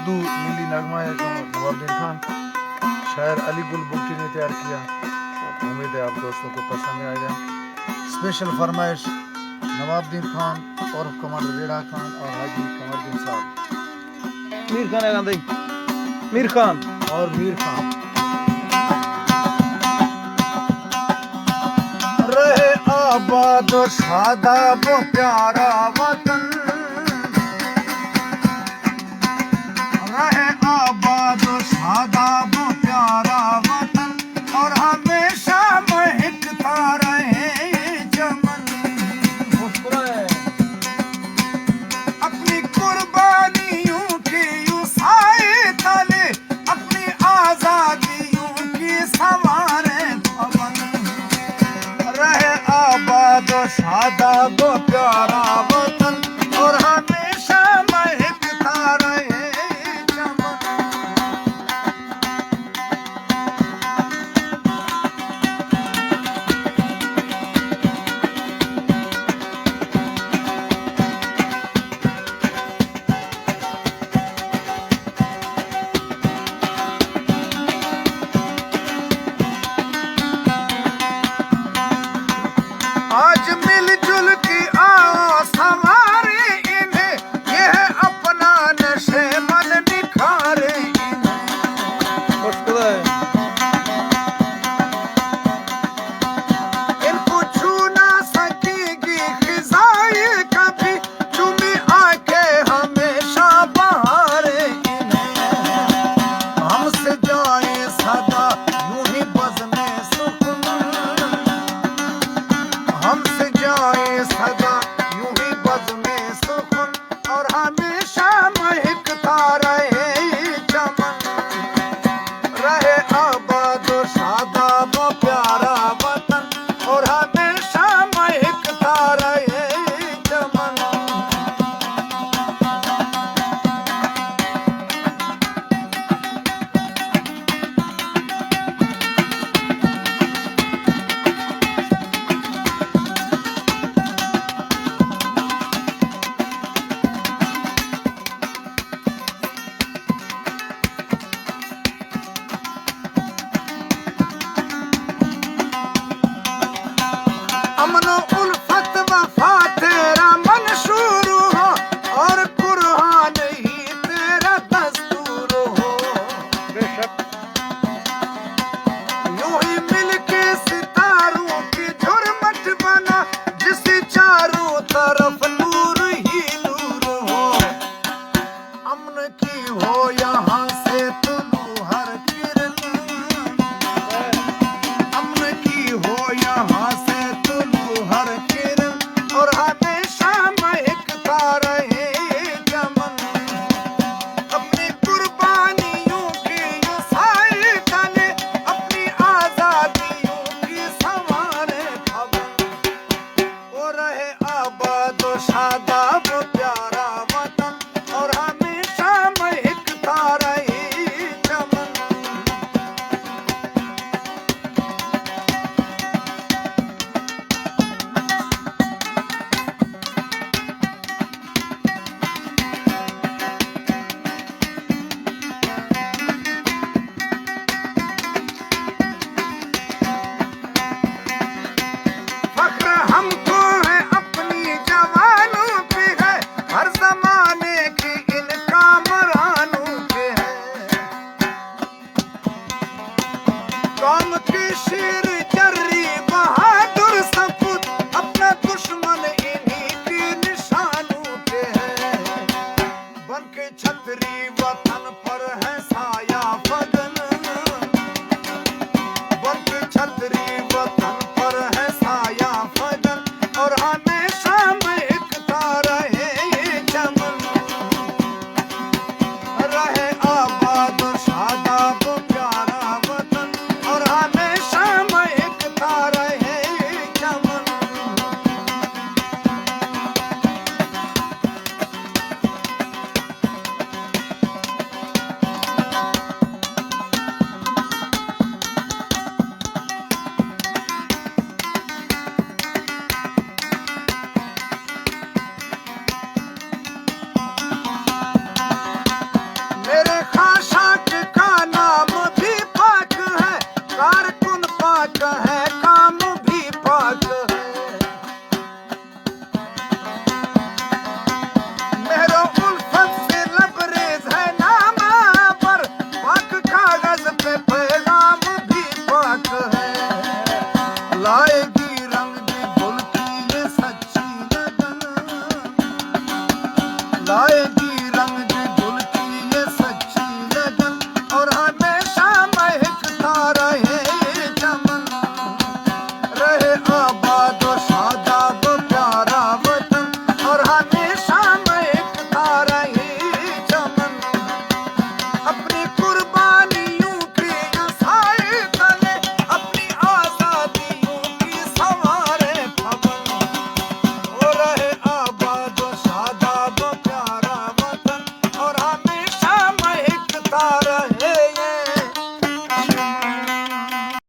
उर्दू मिली नगमा है जो नवाबुद्दीन खान शायर अली गुल बुट्टी ने तैयार किया। उम्मीद है आप दोस्तों को पसंद आएगा। स्पेशल फरमाइश नवाबुद्दीन खान और कमांडर रेड़ा खान और हाजी कमरुद्दीन साहब। मीर खान है गांधी, मीर खान और मीर खान। रहे आबाद शादाब प्यारा वतन, रहे आबाद शादाब प्यारा वतन, और हमेशा महकता रहे चमन। अपनी कुर्बानियों की यूं साए तले, अपनी आजादियों की संवारे पवन। रहे आबाद शादाब प्यारा वतन, और हमेशा महकता रहे चमन। आज मिलजुल की लाएगी